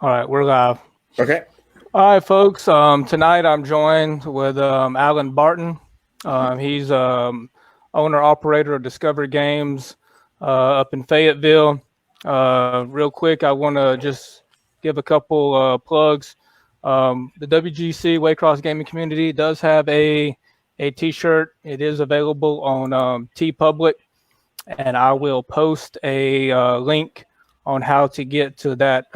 All right, we're live. Okay. All right, folks. Tonight I'm joined with Alan Barton. He's owner operator of Discovery Games up in Fayetteville. Real quick, I want to just give a couple plugs. The WGC Waycross Gaming Community does have a T-shirt. It is available on TeePublic, and I will post a link on how to get to that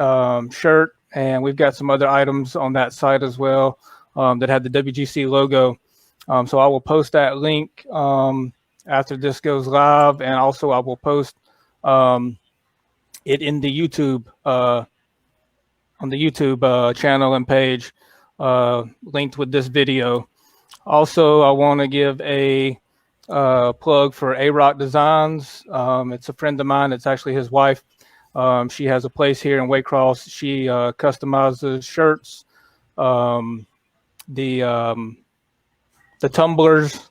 shirt. And we've got some other items on that site as well that have the WGC logo. So I will post that link after this goes live, and also I will post it in the YouTube on the YouTube channel and page linked with this video. Also, I want to give a plug for Arockk Designs. It's a friend of mine. It's actually his wife. She has a place here in Waycross. She customizes shirts, the tumblers,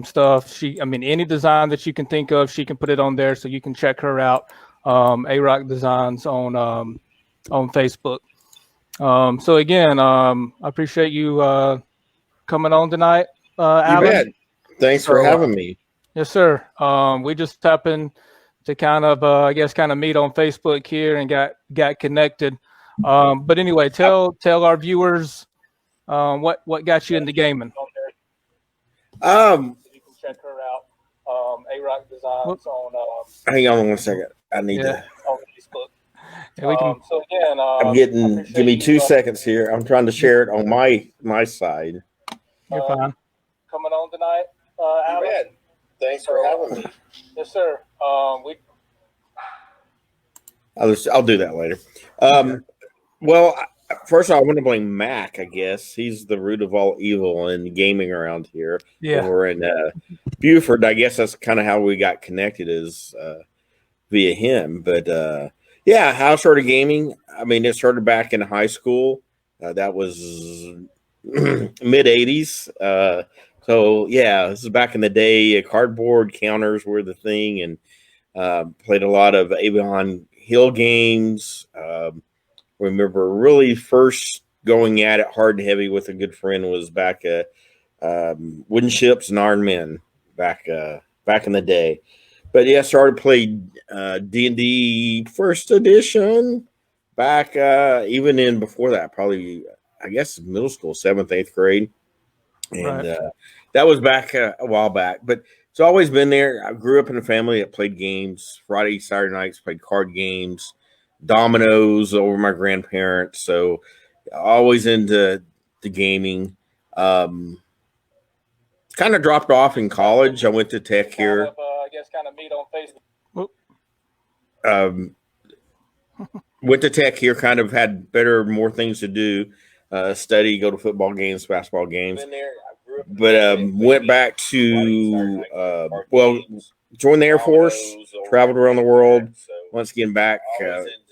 stuff. Any design that you can think of, she can put it on there, so you can check her out. Arockk Designs on Facebook. So again, I appreciate you coming on tonight, Alan. You bet. Thanks for having me. Yes, sir. We just happened to kind of meet on Facebook here and got connected. But anyway, tell our viewers what got you into gaming. You can check her out. Arockk Designs on. Hang on 1 second. I need to on Facebook. Yeah, we can. So again, I'm getting. Give me 2 seconds here. I'm trying to share it on my side. You're fine. Coming on tonight, Alan. Thanks for having me. Yes, sir. I'll do that later. Well, first of all, I want to blame Mac. I guess he's the root of all evil in gaming around here. Yeah, we're in Buford. I guess that's kind of how we got connected, is via him. But yeah, how I started gaming. I mean, it started back in high school. That was mid '80s. So yeah, this is back in the day. Cardboard counters were the thing, and played a lot of Avon Hill games. Remember really first going at it hard and heavy with a good friend was back at Wooden Ships and Iron Men back in the day. But yeah, started playing D&D first edition back even in before that, probably I guess middle school, 7th, 8th grade. And right. That was back a while back, but it's always been there. I grew up in a family that played games. Friday, Saturday nights, played card games, dominoes over my grandparents. So always into the gaming. Kind of dropped off in college. I went to Tech here. Kind of meet on Facebook. Went to Tech here, kind of had more things to do. Study, go to football games, basketball games. But went back to joined the Air Force, traveled around the world. Once again back,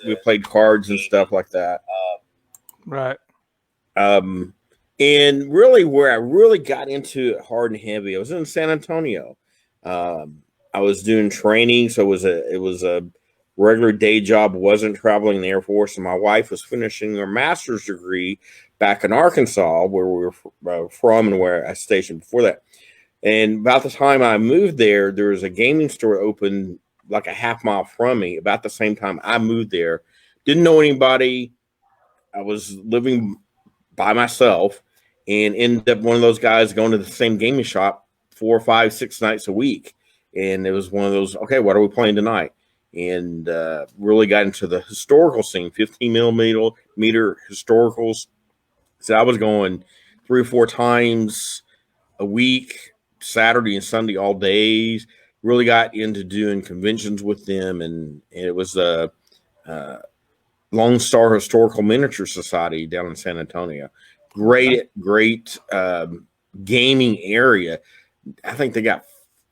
we played cards and stuff like that. Right. And really, where I really got into it hard and heavy, I was in San Antonio. I was doing training, so it was a regular day job. Wasn't traveling in the Air Force, and my wife was finishing her master's degree back in Arkansas, where we were from and where I stationed before that. And about the time I moved there was a gaming store open like a half mile from me. About the same time I moved there, didn't know anybody. I was living by myself, and ended up one of those guys going to the same gaming shop 4, 5, 6 nights a week. And it was one of those, okay, what are we playing tonight? And really got into the historical scene, 15 millimeter historicals. So I was going 3 or 4 times a week, Saturday and Sunday all days. Really got into doing conventions with them, and it was a Lone Star Historical Miniature Society down in San Antonio. Great gaming area. I think they got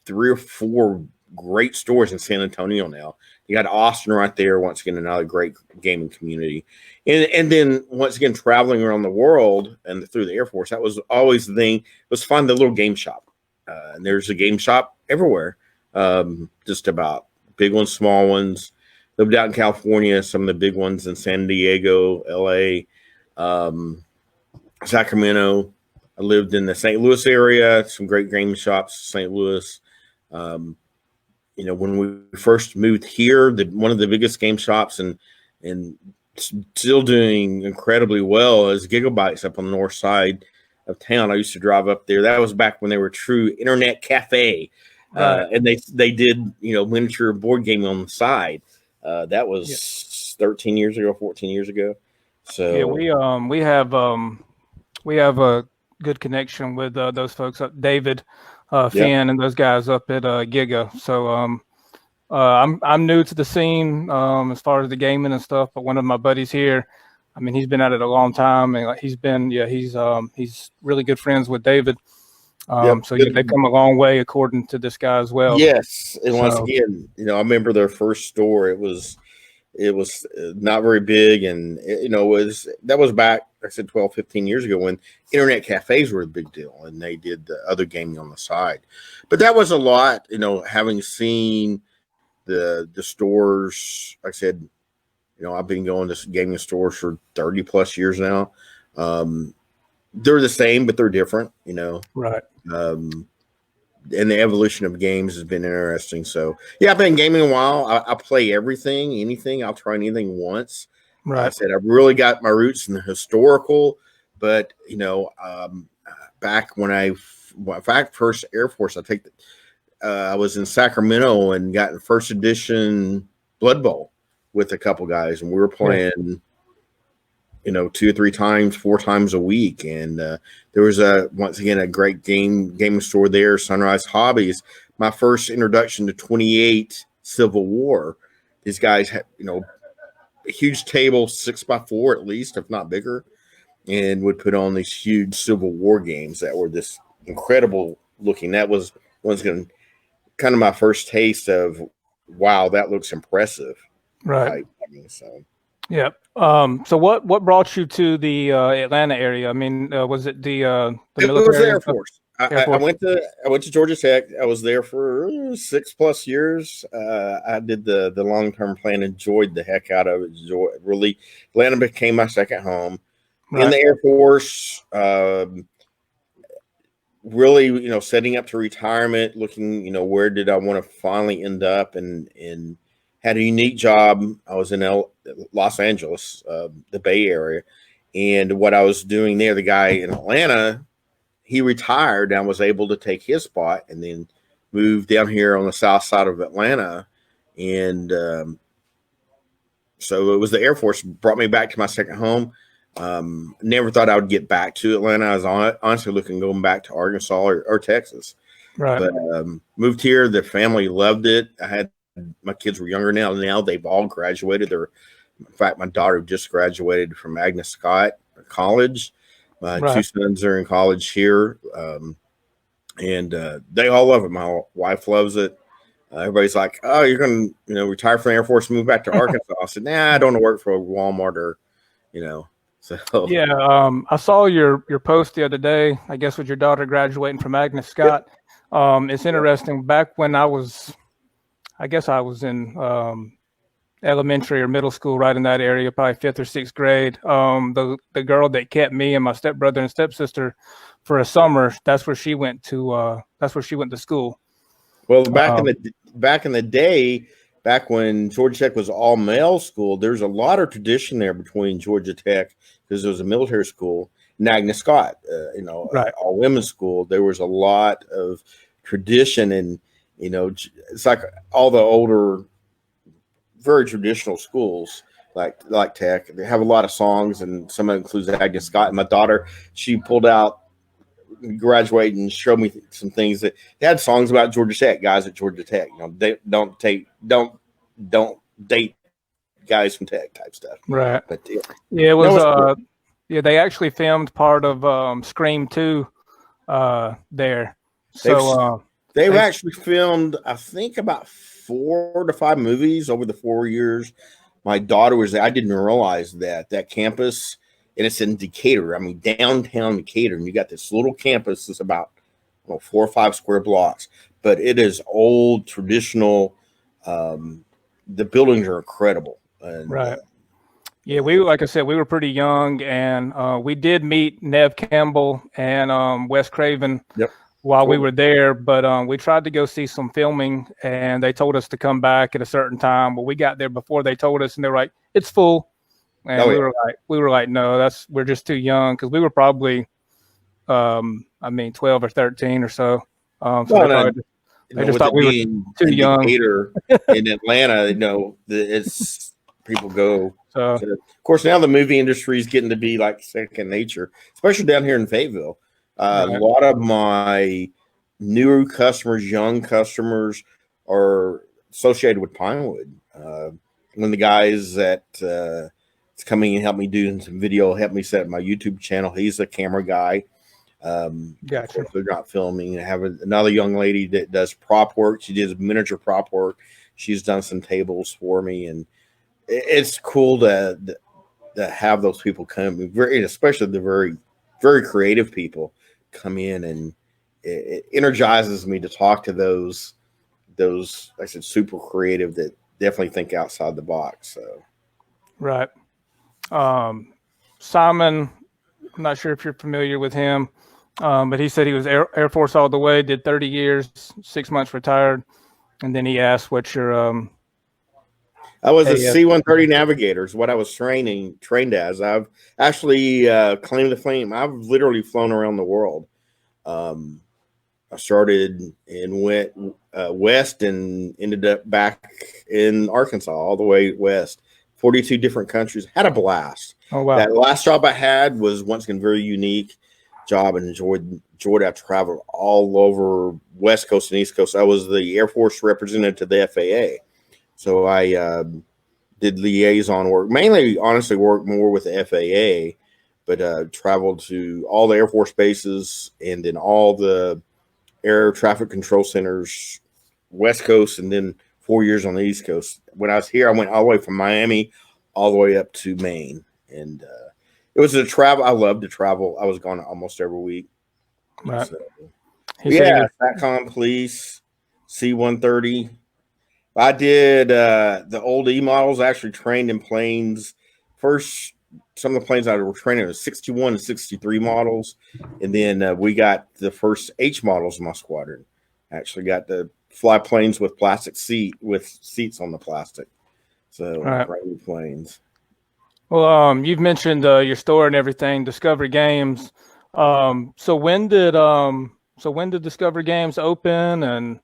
3 or 4 great stores in San Antonio now. You got Austin right there. Once again, another great gaming community. And then once again, traveling around the world and through the Air Force, that was always the thing. It was find the little game shop. And there's a game shop everywhere. Just about big ones, small ones. lived out in California, some of the big ones in San Diego, LA, Sacramento. I lived in the St. Louis area, some great game shops, St. Louis. You know, when we first moved here, one of the biggest game shops and still doing incredibly well is Gigabytes up on the north side of town. I used to drive up there. That was back when they were a true internet cafe. Right. And they did, you know, miniature board gaming on the side. That was 13 years ago, 14 years ago. So yeah, we have a good connection with those folks, David, Finn, and those guys up at Giga. So I'm new to the scene as far as the gaming and stuff, but one of my buddies here, I mean, he's been at it a long time, and he's really good friends with David. So they've come a long way according to this guy as well. Yes, and once again, you know, I remember their first store. It was not very big, and you know, that was back, like I said, 12, 15 years ago when internet cafes were a big deal, and they did the other gaming on the side. But that was a lot, you know, having seen the stores. Like I said, you know, I've been going to gaming stores for 30 plus years now. They're the same, but they're different, you know. Right. And the evolution of games has been interesting. So yeah, I've been gaming a while. I play everything, anything. I'll try anything once. Right. I said I've really got my roots in the historical, but you know, back when first Air Force, I was in Sacramento and got the first edition Blood Bowl with a couple guys, and we were playing, you know, 2 or 3 times, 4 times a week. And there was once again a great gaming store there, Sunrise Hobbies. My first introduction to 28 Civil War. These guys had, you know, a huge table, 6x4 at least, if not bigger, and would put on these huge Civil War games that were this incredible looking. That was once again kind of my first taste of, wow, that looks impressive. Right. I mean, so. Yeah. So what brought you to the Atlanta area? I mean, was it the military? It was the Air Force. Air Force. I went to Georgia Tech. I was there for 6+ years. I did the long-term plan, enjoyed the heck out of it. Really, Atlanta became my second home. Right. In the Air Force, really, you know, setting up to retirement, looking, you know, where did I want to finally end up, and had a unique job. I was in Los Angeles, the Bay Area, and what I was doing there, the guy in Atlanta, he retired and was able to take his spot and then moved down here on the south side of Atlanta. And so it was the Air Force brought me back to my second home. Never thought I would get back to Atlanta. I was honestly looking going back to Arkansas or Texas. Right. But moved here. The family loved it. My kids were younger now. Now they've all graduated. In fact, my daughter just graduated from Agnes Scott College. My 2 sons are in college here, and they all love it. My wife loves it. Everybody's like, "Oh, you're going to, you know, retire from the Air Force and move back to Arkansas?" I said, "Nah, I don't want to work for Walmart or, you know." So yeah, I saw your post the other day. I guess with your daughter graduating from Agnes Scott. Yep. It's interesting. Back when I was in elementary or middle school, right in that area, probably 5th or 6th grade. The girl that kept me and my stepbrother and stepsister for a summer, that's where she went to school. Well, back in the day, back when Georgia Tech was all male school, there's a lot of tradition there between Georgia Tech, because it was a military school, and Agnes Scott, you know, all women's school. There was a lot of tradition, and you know, it's like all the older, very traditional schools like Tech. They have a lot of songs, and some of it includes Agnes Scott. And my daughter, she pulled out, graduated, and showed me some things that they had songs about Georgia Tech, guys at Georgia Tech. You know, they don't date guys from Tech type stuff. Right. But yeah, it was cool. Yeah, they actually filmed part of Scream 2 there. So they've actually filmed, I think, about 4 to 5 movies over the 4 years. My daughter was there. I didn't realize that campus, and it's in Decatur. I mean, downtown Decatur, and you got this little campus that's about 4 or 5 square blocks, but it is old, traditional, the buildings are incredible. And, right. Yeah, like I said, we were pretty young, and we did meet Nev Campbell and Wes Craven while we were there, but we tried to go see some filming, and they told us to come back at a certain time. But we got there before they told us, and they were like, "It's full," and we were like, "No, we're just too young," because we were probably, 12 or 13 or so. They just thought we were too young. In Atlanta, it's people go. So, of course, now the movie industry is getting to be like second nature, especially down here in Fayetteville. A lot of my new customers, young customers, are associated with Pinewood. One of the guys that is coming and help me do some video, help me set up my YouTube channel. He's a camera guy. Gotcha. They're not filming. I have another young lady that does prop work. She does miniature prop work. She's done some tables for me, and it's cool to have those people come, especially the very, very creative people come in, and it energizes me to talk to those like I said, super creative that definitely think outside the box. So, right. Simon, I'm not sure if you're familiar with him, but he said he was Air Force all the way, did 30 years, 6 months retired, and then he asked what your I was a C-130 navigator is what I was trained as. I've actually claimed to fame. I've literally flown around the world. I started and went west and ended up back in Arkansas, all the way west, 42 different countries. Had a blast. Oh, wow. That last job I had was once again very unique job, and enjoyed. I traveled all over West Coast and East Coast. I was the Air Force representative to the FAA. So I did liaison work, mainly, honestly, worked more with the FAA, but traveled to all the Air Force bases and then all the air traffic control centers, West Coast, and then 4 years on the East Coast. When I was here, I went all the way from Miami all the way up to Maine. And it was a travel. I loved to travel. I was gone almost every week. Right. So, SATCOM Police, C-130. I did the old E models. I actually trained in planes. First, some of the planes I were training was 61 and 63 models, and then we got the first H models in my squadron. Actually, got to fly planes with seats on the plastic. So brand new planes. Well, you've mentioned your store and everything, Discovery Games. So when did Discovery Games open? And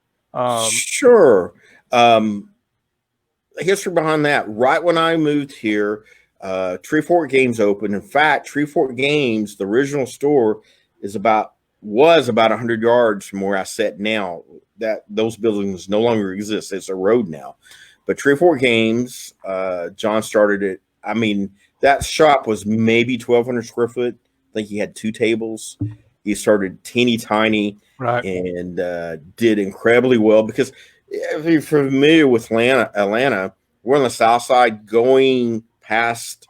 sure. The history behind that, right when I moved here, Tree Fort Games opened. In fact, Tree Fort Games, the original store, was about 100 yards from where I sit now. That those buildings no longer exist. It's a road now. But Tree Fort Games, John started it. I mean, that shop was maybe 1,200 square foot. I think he had 2 tables. He started teeny tiny, and did incredibly well because if you're familiar with Atlanta, we're on the south side going past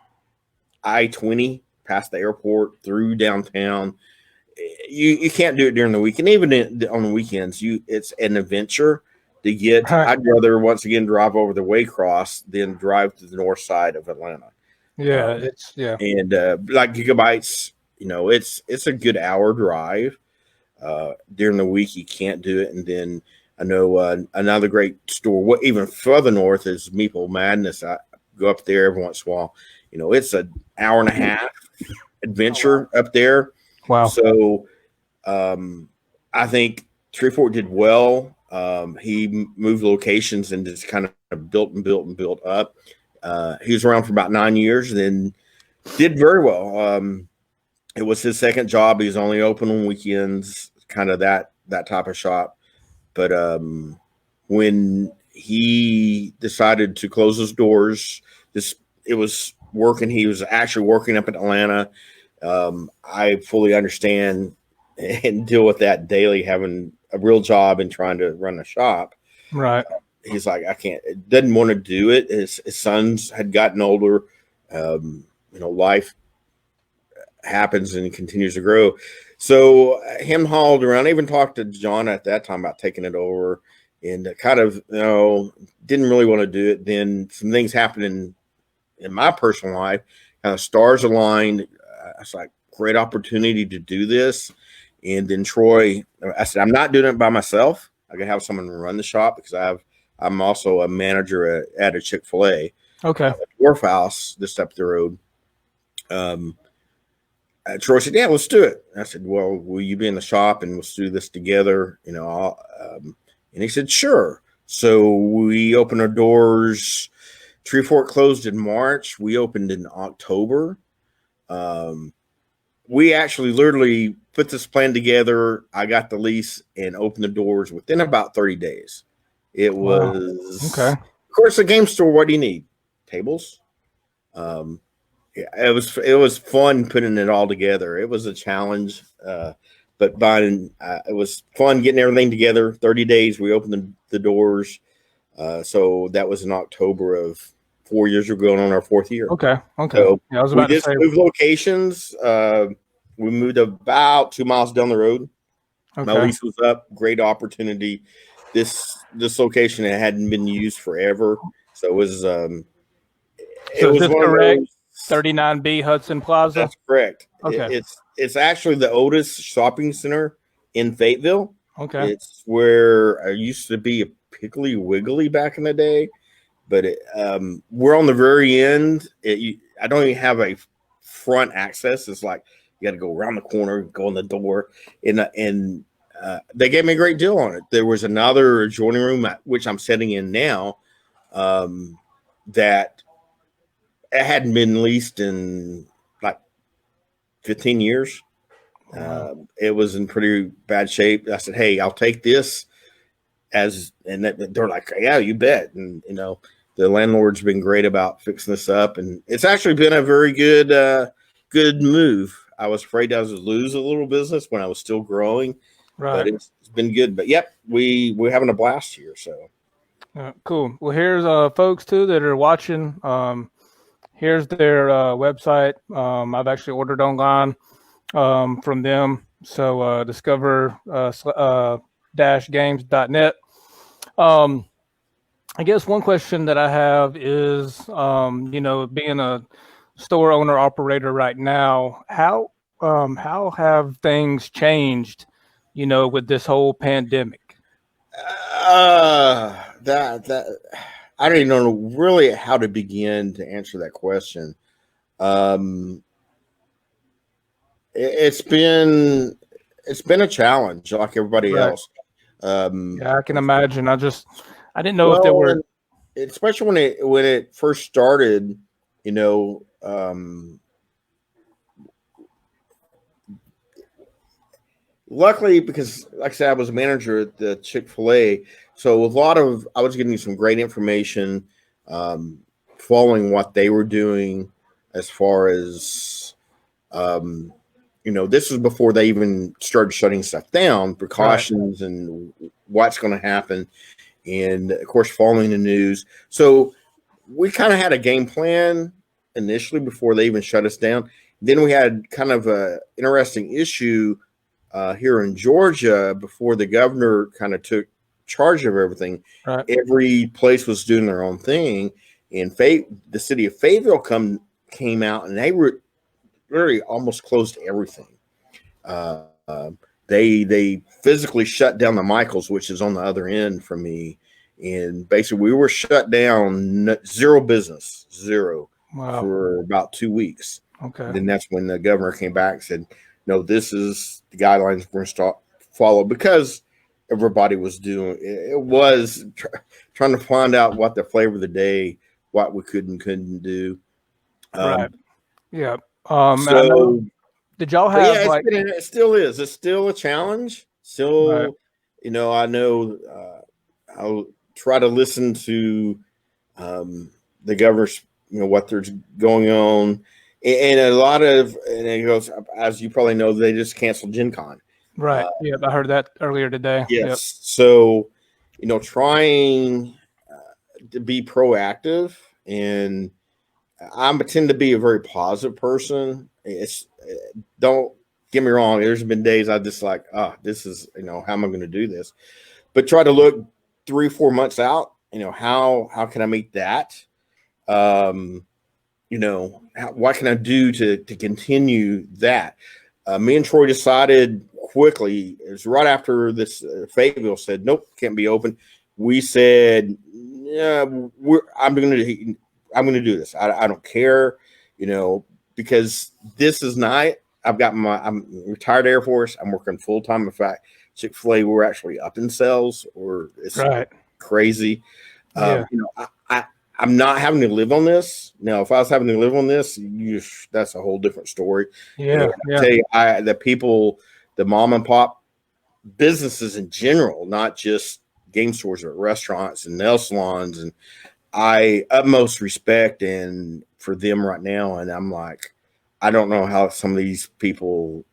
I-20, past the airport, through downtown. You can't do it during the weekend. Even on the weekends, it's an adventure to get. I'd rather, once again, drive over the Waycross than drive to the north side of Atlanta. And like Gigabytes, it's a good hour drive. During the week, you can't do it. And then I know another great store, even further north, is Meeple Madness. I go up there every once in a while. It's an hour and a half adventure up there. Wow. So I think Tree Fort did well. He moved locations and just kind of built up. He was around for about 9 years, then did very well. It was his second job. He was only open on weekends, kind of that type of shop. But when he decided to close his doors, it was working. He was actually working up in Atlanta. I fully understand and deal with that daily, having a real job and trying to run a shop. Right. He's like, I can't. Didn't want to do it. His sons had gotten older. Life happens and continues to grow. So him hauled around. I even talked to John at that time about taking it over. and kind of, didn't really want to do it. Then some things happened in my personal life, kind of stars aligned. It's like great opportunity to do this. And then Troy, I said, I'm not doing it by myself. I can have someone run the shop because I'm also a manager at a Chick-fil-A. Okay. Wharf House just up the road. Troy said, "Yeah, let's do it." I said, "Well, will you be in the shop and let's do this together?" And he said, "Sure." So we opened our doors. Tree Fort closed in March. We opened in October. We actually literally put this plan together. I got the lease and opened the doors within about 30 days. It was okay. Of course, a game store. What do you need? Tables. It was fun putting it all together. It was a challenge, but it was fun getting everything together. 30 days, we opened the doors. So that was in October of 4 years ago, going on our fourth year. Okay. So yeah, I was about we just moved locations. We moved about 2 miles down the road. Okay. My lease was up. Great opportunity. This location hadn't been used forever, so it was. It was one correct? Of those 39B Hudson Plaza. That's correct. Okay. It's actually the oldest shopping center in Fayetteville. Okay. It's where I used to be a Piggly Wiggly back in the day, but we're on the very end. I don't even have a front access. It's like you got to go around the corner, go in the door, and they gave me a great deal on it. There was another adjoining room, which I'm sitting in now, that it hadn't been leased in like 15 years. It was in pretty bad shape. I said, "Hey, I'll take this." And they're like, "Yeah, you bet." And the landlord's been great about fixing this up, and it's actually been a very good move. I was afraid I was going to lose a little business when I was still growing, right? But it's been good. But yep, we're having a blast here. So cool. Well, here's folks too that are watching. Here's their website. I've actually ordered online from them. So discover-games.net. I guess one question that I have is, being a store owner operator right now, how have things changed, with this whole pandemic? That I don't even know really how to begin to answer that question. It's been a challenge like everybody else. Yeah, I can imagine. I didn't know if there were, especially when it first started, luckily, because like I said, I was a manager at the Chick-fil-A, so I was getting some great information, following what they were doing as far as, this was before they even started shutting stuff down, precautions and what's going to happen. And of course, following the news. So we kind of had a game plan initially before they even shut us down. Then we had kind of a interesting issue here in Georgia before the governor kind of took charge of everything. Right. Every place was doing their own thing, and the city of Fayetteville came out, and they were literally almost closed everything. They physically shut down the Michaels, which is on the other end from me, and basically we were shut down, zero business, for about 2 weeks. Okay. And then that's when the governor came back and said, "No, this is the guidelines we're going to follow," because everybody was doing it. Was trying to find out what the flavor of the day, what we could and couldn't do. Right. Yeah. So did y'all have it still is. It's still a challenge. Still, I know I'll try to listen to the governor's, what there's going on. And a lot of, and it goes, as you probably know, they just canceled Gen Con. Right. I heard that earlier today. Yes. Yep. So, trying to be proactive, and I tend to be a very positive person. Don't get me wrong. There's been days I just like, this is, how am I going to do this? But try to look 3 or 4 months out, how can I make that? What can I do to continue that? Me and Troy decided quickly. It was right after this. Fayetteville said, "Nope, can't be open." We said, "Yeah, I'm going to do this. I don't care, because this is not. I'm retired Air Force. I'm working full time. In fact, Chick-fil-A, we're actually up in sales, or it's crazy. Yeah. I'm not having to live on this. Now, if I was having to live on this, that's a whole different story. Yeah. I tell you, the people, the mom and pop businesses in general, not just game stores, but restaurants and nail salons, and I utmost respect and for them right now. And I'm like, I don't know how some of these people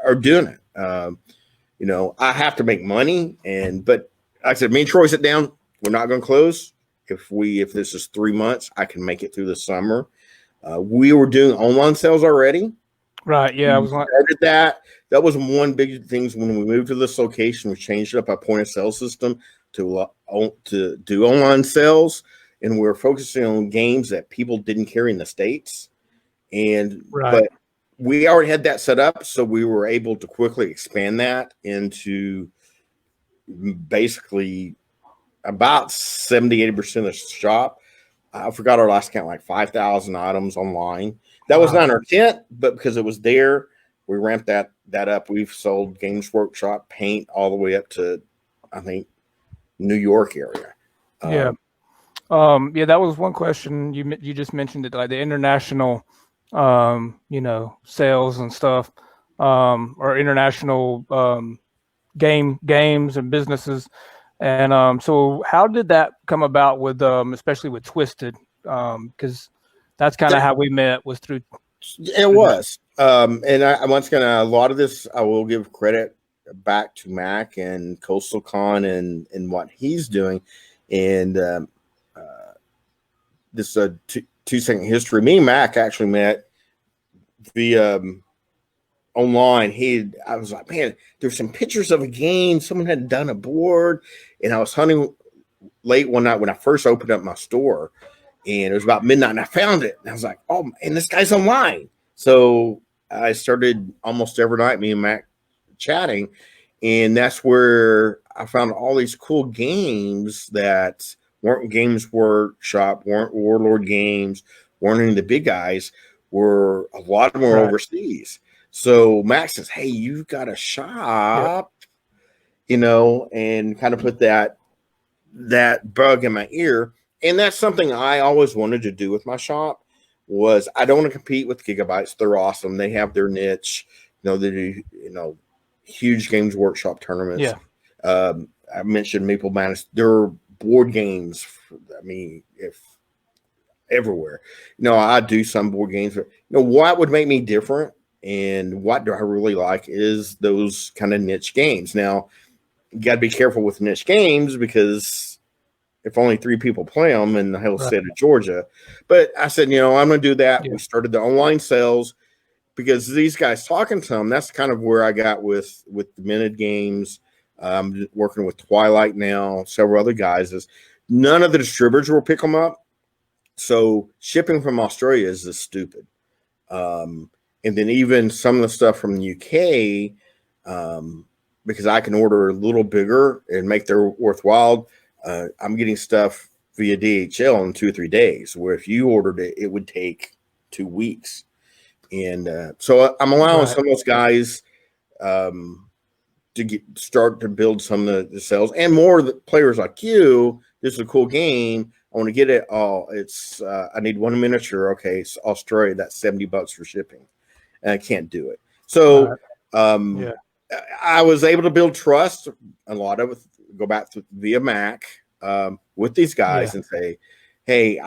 are doing it. I have to make money, but like I said, me and Troy sit down. We're not going to close. If this is 3 months, I can make it through the summer. We were doing online sales already. Right. Yeah. We started that. That was one big thing when we moved to this location. We changed up our point of sale system to do online sales, and we were focusing on games that people didn't carry in the States. But we already had that set up, so we were able to quickly expand that into basically about 70-80% of the shop. I forgot our last count, like 5,000 items online. That was not our intent, but because it was there, we ramped that up. We've sold Games Workshop paint all the way up to, I think, New York area. Yeah, that was one question you just mentioned it, like the international, sales and stuff, or international games and businesses. And so how did that come about with especially with Twisted? Because that's kind of how we met, was through. It was. And once again, a lot of this I will give credit back to Mac and Coastal Con and what he's doing. And this 2-second history. Me and Mac actually met via online. I was like, man, there's some pictures of a game. Someone had done a board, and I was hunting late one night when I first opened up my store, and it was about midnight, and I found it. And I was like, oh, and this guy's online. So I started almost every night, me and Mac chatting, and that's where I found all these cool games that weren't Games Workshop, weren't Warlord Games, weren't any of the big guys. A lot of them were overseas. So Max says, hey, you've got a shop, and kind of put that bug in my ear. And that's something I always wanted to do with my shop. Was I don't want to compete with Gigabytes. They're awesome. They have their niche. They do, huge Games Workshop tournaments. Yeah. I mentioned Maple Madness. There are board games. If everywhere, I do some board games. But, what would make me different? And what do I really like is those kind of niche games. Now, you got to be careful with niche games because if only 3 people play them in the whole state of Georgia. But I said, I'm going to do that. Yeah. We started the online sales because these guys talking to them, that's kind of where I got with the Minted Games. I'm working with Twilight now, several other guys. None of the distributors will pick them up. So shipping from Australia is just stupid. And then even some of the stuff from the UK, because I can order a little bigger and make their worthwhile, I'm getting stuff via DHL in 2 or 3 days, where if you ordered it, it would take 2 weeks. And so I'm allowing some of those guys to start to build some of the sales, and more players like you. This is a cool game. I want to get it. Oh, it's I need 1 miniature. Okay, it's Australia. That's $70 for shipping. And I can't do it. So I was able to build trust. A lot of it go back to via Mac with these guys and say, hey,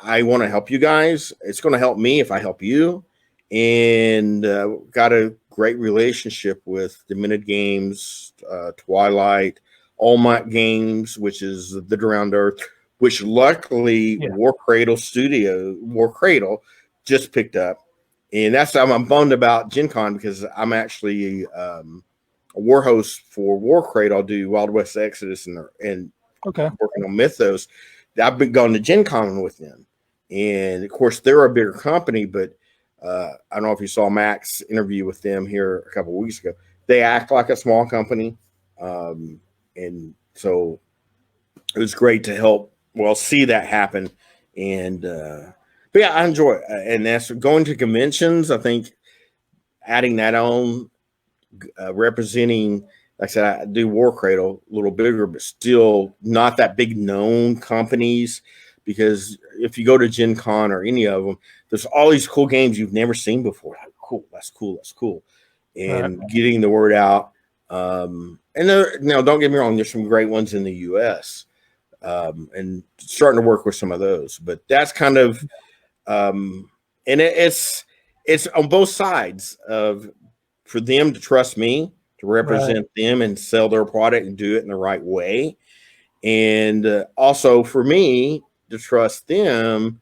I want to help you guys. It's going to help me if I help you. And got a great relationship with the Minute Games, Twilight, All Might Games, which is the Drowned Earth, which luckily War Cradle just picked up. And that's how I'm bummed about Gen Con, because I'm actually a war host for War Cradle. I'll do Wild West Exodus and Okay. working on Mythos. I've been going to Gen Con with them. And of course, they're a bigger company, but I don't know if you saw Mac's interview with them here a couple of weeks ago. They act like a small company. And so it was great to help, see that happen. And, but yeah, I enjoy it. And that's going to conventions. I think adding that on, representing, like I said, I do War Cradle a little bigger, but still not that big known companies. Because if you go to Gen Con or any of them, there's all these cool games you've never seen before. Like, cool, that's cool, that's cool. And getting the word out. And now, don't get me wrong, there's some great ones in the U.S. And starting to work with some of those. But that's kind of, and it's on both sides of, for them to trust me to represent them and sell their product and do it in the right way. And also for me to trust them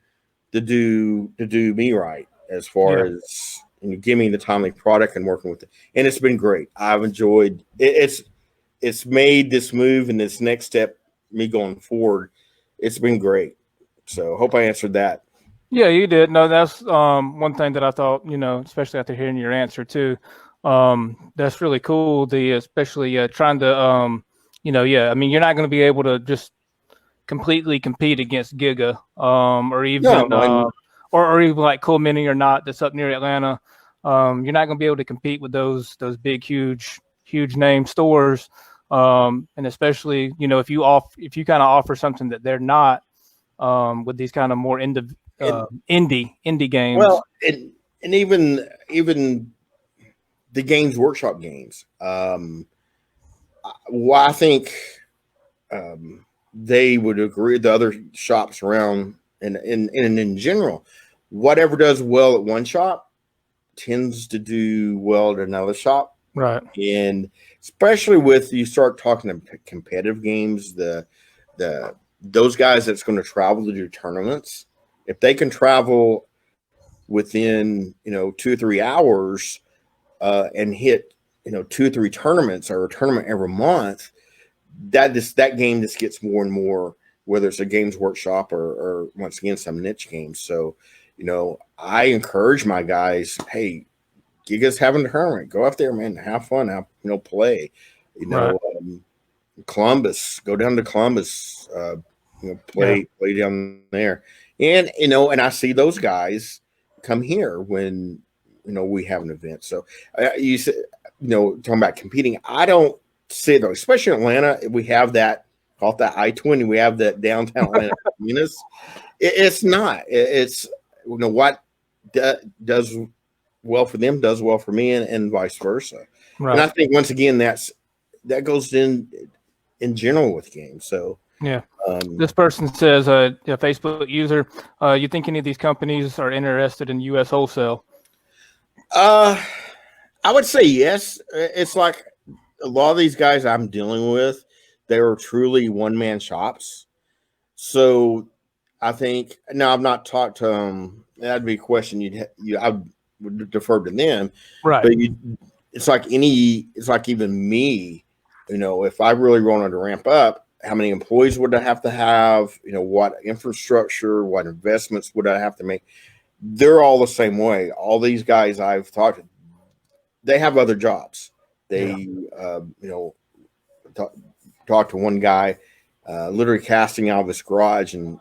to do me right as far as give me the timely product and working with it. And it's been great. I've enjoyed it. It's made this move and this next step, me going forward. It's been great. So hope I answered that. Yeah, you did. No, that's one thing that I thought, especially after hearing your answer too. That's really cool. Especially trying to, I mean, you're not going to be able to just completely compete against Giga, or even, or even like Cool Mini or not, that's up near Atlanta. You're not going to be able to compete with those big, huge name stores. And especially, if you kind of offer something that they're not, with these kind of more indie games. Well, and even the Games Workshop games. I think they would agree. The other shops around and in general, whatever does well at one shop tends to do well at another shop. Right. And especially with you start talking to competitive games, those guys that's going to travel to do tournaments, if they can travel within 2 or 3 hours and hit 2 or 3 tournaments or a tournament every month, that game just gets more and more, whether it's a Games Workshop or once again some niche games. So I encourage my guys, hey, Giga's having a tournament, go out there, man, have fun, play. Columbus, go down to Columbus, play down there. And and I see those guys come here when we have an event. So you said talking about competing, I don't see though, especially in Atlanta, we have that, call it that I-20, we have that downtown Atlanta communities. It's not, it's what does well for them does well for me, and vice versa. And I think once again that goes in general with games. So this person says, a Facebook user, you think any of these companies are interested in U.S. wholesale? I would say yes. It's like a lot of these guys I'm dealing with, they are truly one-man shops. So I think, now I've not talked to them. That'd be a question I would defer to them. Right. But it's like even me, if I really wanted to ramp up, how many employees would I have to have? What infrastructure, what investments would I have to make? They're all the same way. All these guys I've talked to, they have other jobs. They, talked to one guy, literally casting out of his garage, and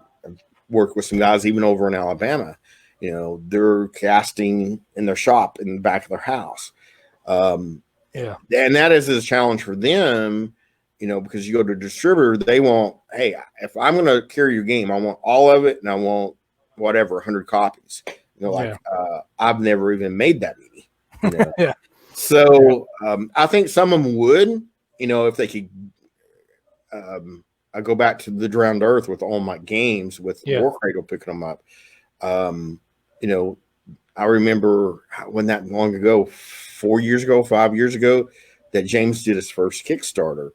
worked with some guys even over in Alabama. They're casting in their shop in the back of their house. And that is a challenge for them, because you go to a distributor, they want, hey, if I'm going to carry your game, I want all of it, and I want whatever, 100 copies. I've never even made that many. So I think some of them would, if they could. I go back to the Drowned Earth with all my games with War Cradle picking them up. I remember when that long ago, 4 years ago, 5 years ago, that James did his first Kickstarter,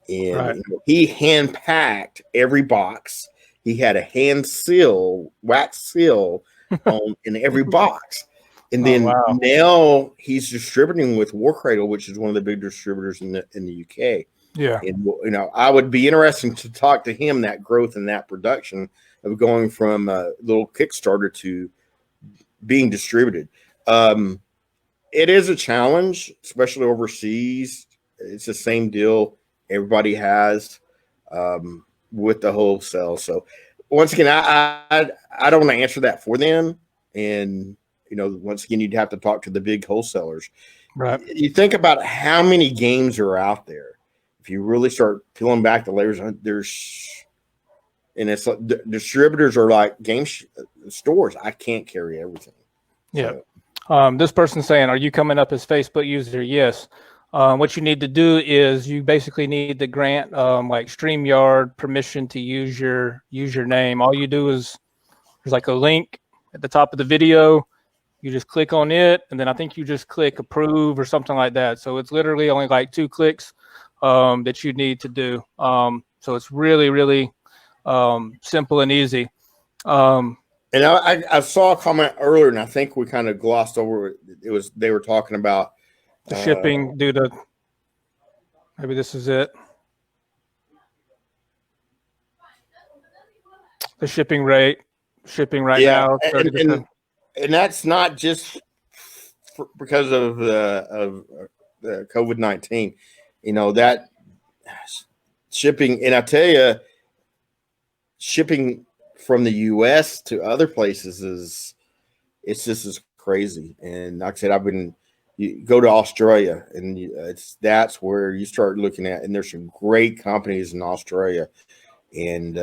and he hand packed every box. He had a hand seal, wax seal in every box. And then now he's distributing with War Cradle, which is one of the big distributors in the UK. Yeah. And, you know, I would be interested to talk to him that growth and that production of going from a little Kickstarter to being distributed. It is a challenge, especially overseas. It's the same deal everybody has with the wholesale. So once again, I don't want to answer that for them. And, you know, once again, you'd have to talk to the big wholesalers. Right. You think about how many games are out there. If you really start peeling back the layers, and it's like distributors are like stores. I can't carry everything. Yeah. So. This person's saying, are you coming up as Facebook user? Yes. What you need to do is you basically need to grant like StreamYard permission to use your name. All you do is there's like a link at the top of the video. You just click on it, and then I think you just click approve or something like that. So it's literally only like 2 clicks that you need to do. So it's really, really simple and easy. And I saw a comment earlier, and I think we kind of glossed over it. They were talking about the shipping due to, maybe this is it. The shipping rate, right now. And that's not just because of the COVID-19. You know, that shipping, and I tell you, shipping from the U.S. to other places it's just as crazy. And like I said, you go to Australia, and that's where you start looking at, and there's some great companies in Australia. And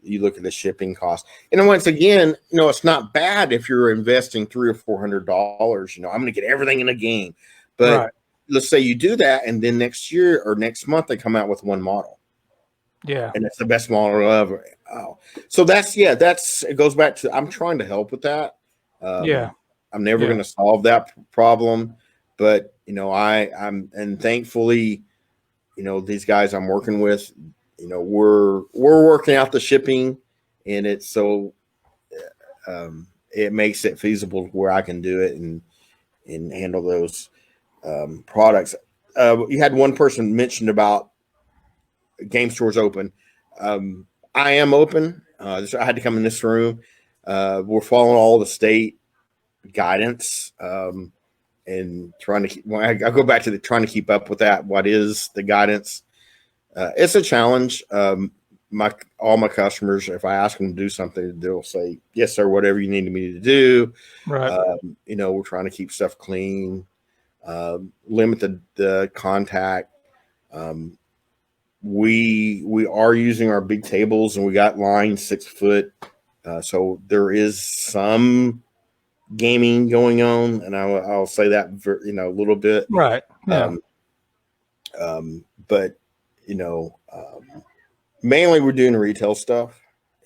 you look at the shipping cost, and then once again, you know, it's not bad if you're investing $300 or $400. You know, I'm going to get everything in a game, but right. Let's say you do that, and then next year or next month they come out with one model. Yeah, and it's the best model ever. Oh, so it goes back to, I'm trying to help with that. I'm never going to solve that problem, but you know, and thankfully, you know, these guys I'm working with, you know, we're working out the shipping, and it's so it makes it feasible where I can do it and handle those products. You had one person mentioned about game stores open. I am open. I had to come in this room. We're following all the state guidance and trying to keep. I go back to trying to keep up with that. What is the guidance? It's a challenge. All my customers, if I ask them to do something, they'll say, yes, sir, whatever you need me to do. Right. You know, we're trying to keep stuff clean, limit the contact. We are using our big tables, and we got lines 6 foot. So there is some gaming going on, and I'll say that, you know, a little bit. Right. Yeah. But you know, mainly we're doing retail stuff,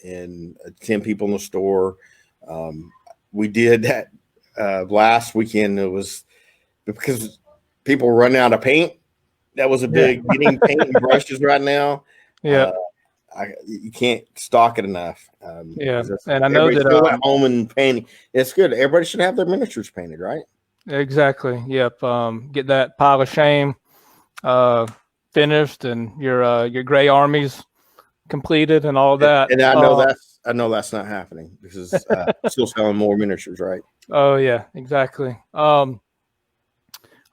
and 10 people in the store. We did that last weekend. It was because people run out of paint. That was a big getting paint and brushes right now. Yeah. You can't stock it enough. And I know that still at home and painting. It's good. Everybody should have their miniatures painted, right? Exactly. Yep. Get that pile of shame finished, and your gray armies completed, and all that. And I know that's not happening because still selling more miniatures, right? Oh yeah, exactly.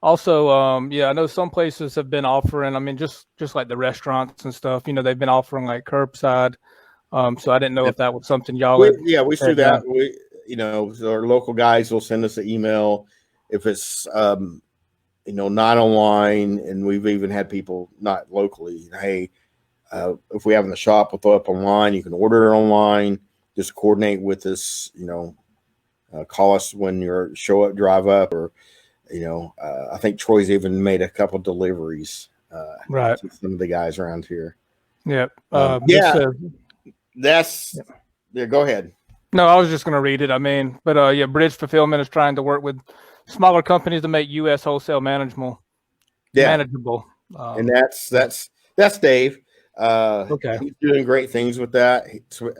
Also, I know some places have been offering, I mean, just like the restaurants and stuff, you know, they've been offering like curbside. So I didn't know if that was something y'all we do that. We, you know, our local guys will send us an email if it's you know, not online, and we've even had people not locally. Hey, if we have in the shop, we'll throw up online. You can order it online. Just coordinate with us. You know, call us when you drive up, or you know, I think Troy's even made a couple deliveries. Right. To some of the guys around here. Yep. Go ahead. No, I was just going to read it. I mean, but Bridge Fulfillment is trying to work with smaller companies to make U.S. wholesale manageable. And that's Dave. Okay. He's doing great things with that.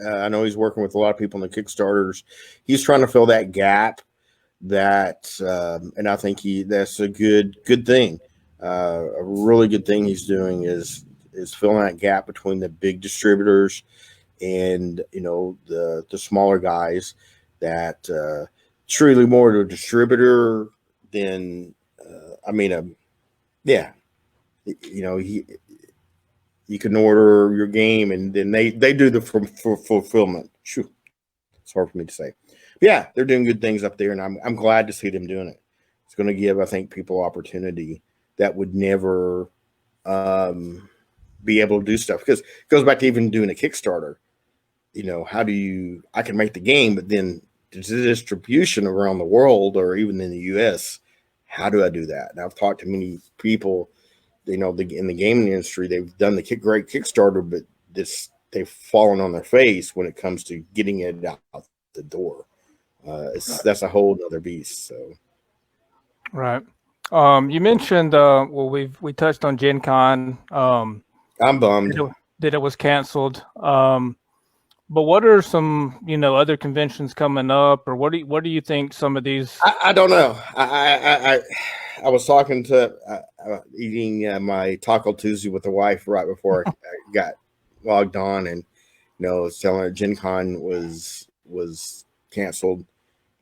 I know he's working with a lot of people in the Kickstarters. He's trying to fill that gap. And I think that's a good thing. A really good thing he's doing is is filling that gap between the big distributors and the smaller guys that truly more to a distributor than yeah, you can order your game and then they do the fulfillment. Shoo, it's hard for me to say. But yeah, they're doing good things up there, and I'm glad to see them doing it. It's going to give, I think, people opportunity that would never be able to do stuff, because it goes back to even doing a Kickstarter. How do I can make the game, but then the distribution around the world or even in the US, how do I do that? And I've talked to many people, in the gaming industry, they've done the great Kickstarter, but they've fallen on their face when it comes to getting it out the door. That's a whole other beast. So, right. You mentioned we touched on Gen Con. I'm bummed that it was canceled. But what are some other conventions coming up, or what do you think some of these? I don't know. I was talking to eating my Taco Tuesday with the wife right before I got logged on, and was telling her Gen Con was canceled,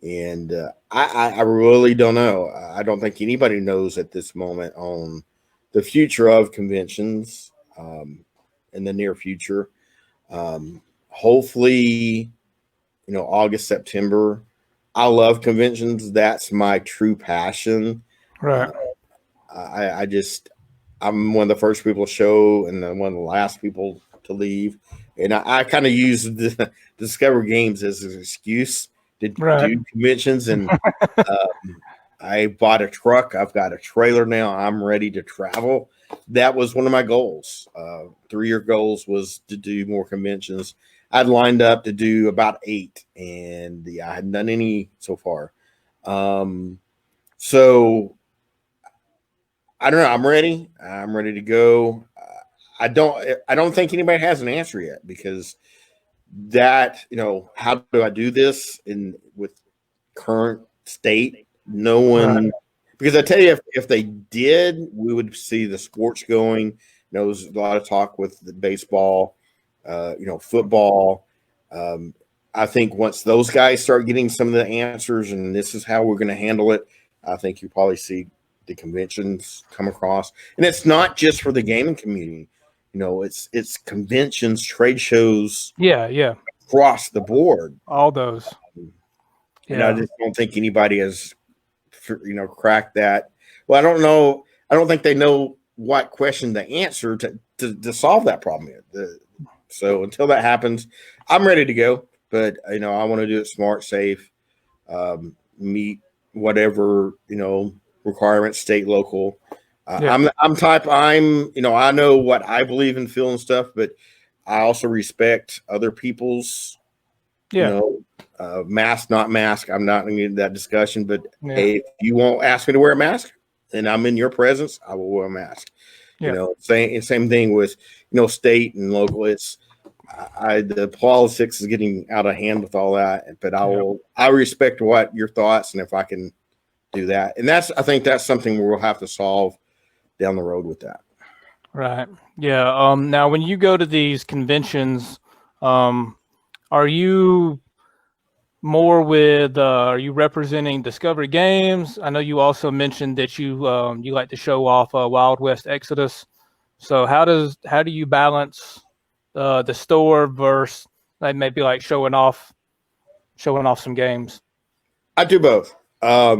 and I really don't know. I don't think anybody knows at this moment on the future of conventions in the near future. Hopefully, August, September. I love conventions. That's my true passion. Right. I'm one of the first people to show and then one of the last people to leave. And I kind of use the Discover Games as an excuse to do conventions. And I bought a truck. I've got a trailer now. I'm ready to travel. That was one of my goals. 3-year goals was to do more conventions. I'd lined up to do about 8, and I hadn't done any so far. So I don't know. I'm ready. I'm ready to go. I don't think anybody has an answer yet, because that, how do I do this with current state? No one, because I tell you, if they did, we would see the sports going. There's a lot of talk with the baseball, football. I think once those guys start getting some of the answers, and this is how we're going to handle it, I think you probably see the conventions come across. And it's not just for the gaming community. It's conventions, trade shows. Yeah. Across the board. All those. And I just don't think anybody has, cracked that. Well, I don't know. I don't think they know what question to answer to solve that problem yet. So until that happens, I'm ready to go. But, I want to do it smart, safe, meet whatever, requirements, state, local. I know what I believe in feeling stuff, but I also respect other people's, mask, not mask. I'm not going to get into that discussion, but hey, if you won't ask me to wear a mask and I'm in your presence, I will wear a mask. Same thing with, state and local. It's, the politics is getting out of hand with all that, but I respect what your thoughts, and if I can do that, and I think that's something we'll have to solve down the road with that. Right. Yeah. Now, when you go to these conventions, are you more with? Are you representing Discovery Games? I know you also mentioned that you like to show off Wild West Exodus. So how do you balance the store versus maybe like showing off some games? I do both. I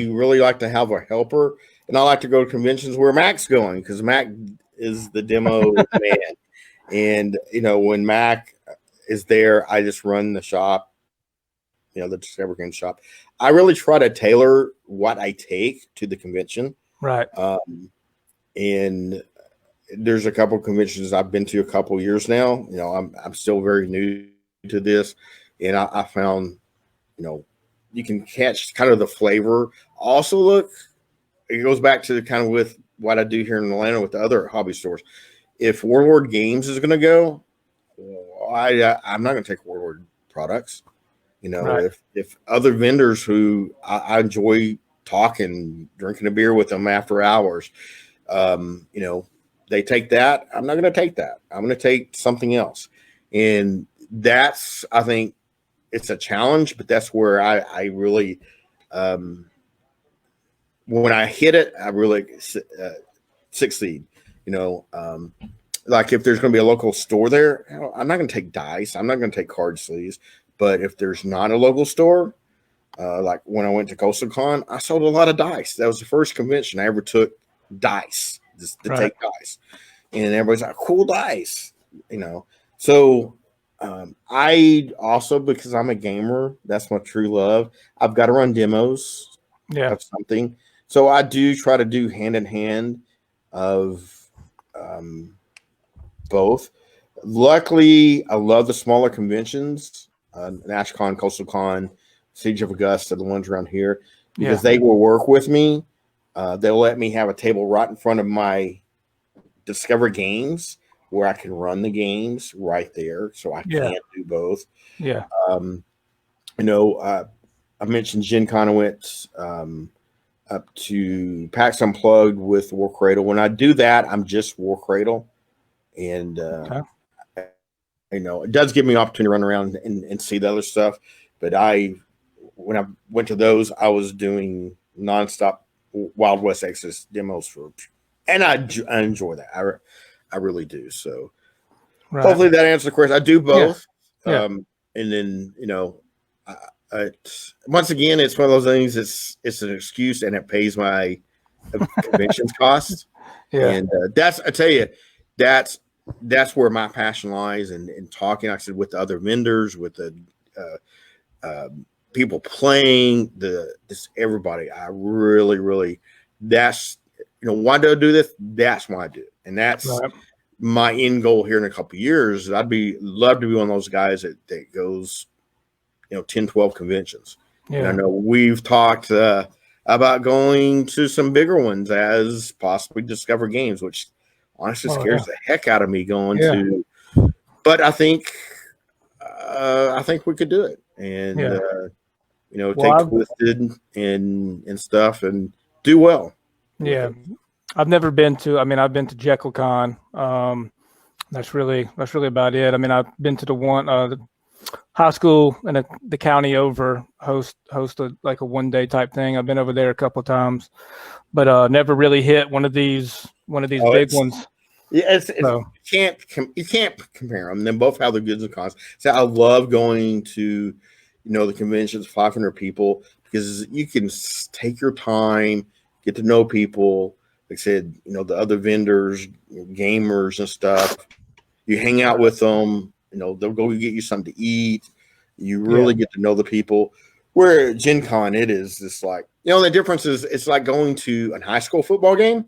really like to have a helper, and I like to go to conventions where Mac's going, because Mac is the demo man. And, when Mac is there, I just run the shop, the Discover Games shop. I really try to tailor what I take to the convention. Right. And there's a couple conventions I've been to a couple years now. I'm still very new to this, and I found, you can catch kind of the flavor. Also, look, it goes back to kind of with what I do here in Atlanta with the other hobby stores. If Warlord Games is going to go, I'm not going to take Warlord products. Right. If other vendors who I enjoy talking, drinking a beer with them after hours, they take that. I'm not going to take that. I'm going to take something else. And that's, I think it's a challenge, but that's where I really, when I hit it, I really succeed. Like if there's going to be a local store there, I'm not going to take dice. I'm not going to take card sleeves. But if there's not a local store, like when I went to Coastal Con, I sold a lot of dice. That was the first convention I ever took dice, just to take dice. And everybody's like, cool dice, So I also, because I'm a gamer, that's my true love. I've got to run demos of something. So I do try to do hand in hand of both. Luckily, I love the smaller conventions, NashCon, Coastal Con, Siege of Augusta, the ones around here, because they will work with me. They'll let me have a table right in front of my Discover Games where I can run the games right there, so I can't do both. Yeah. I mentioned Gen Con. I went up to PAX Unplugged with War Cradle. When I do that, I'm just War Cradle, and it does give me an opportunity to run around and see the other stuff. But when I went to those, I was doing nonstop Wild West Exodus demos and I enjoy that. I really do. So hopefully that answers the question. I do both. And then, once again, it's one of those things. It's an excuse, and it pays my conventions costs. And I tell you, that's where my passion lies. And talking, like I said, with the other vendors, with the people playing, everybody. I really, that's, why do I do this? That's why I do it. And that's my end goal here in a couple of years. I'd love to be one of those guys that goes, 10, 12 conventions. And I know we've talked about going to some bigger ones as possibly Discover Games, which honestly scares the heck out of me going to. But I think we could do it, and take Twisted and stuff and do well. Yeah, I've never been to. I've been to Jekyll Con. That's really about it. I've been to the one the high school and the county over host a one-day type thing. I've been over there a couple of times, but never really hit one of these big ones. Yeah, you can't compare them. They both have their goods and cons. So I love going to the conventions, 500 people, because you can take your time, get to know people. Like I said, the other vendors, gamers and stuff. You hang out with them. They'll go get you something to eat. You really get to know the people. Where at Gen Con, it is just like, the difference is it's like going to a high school football game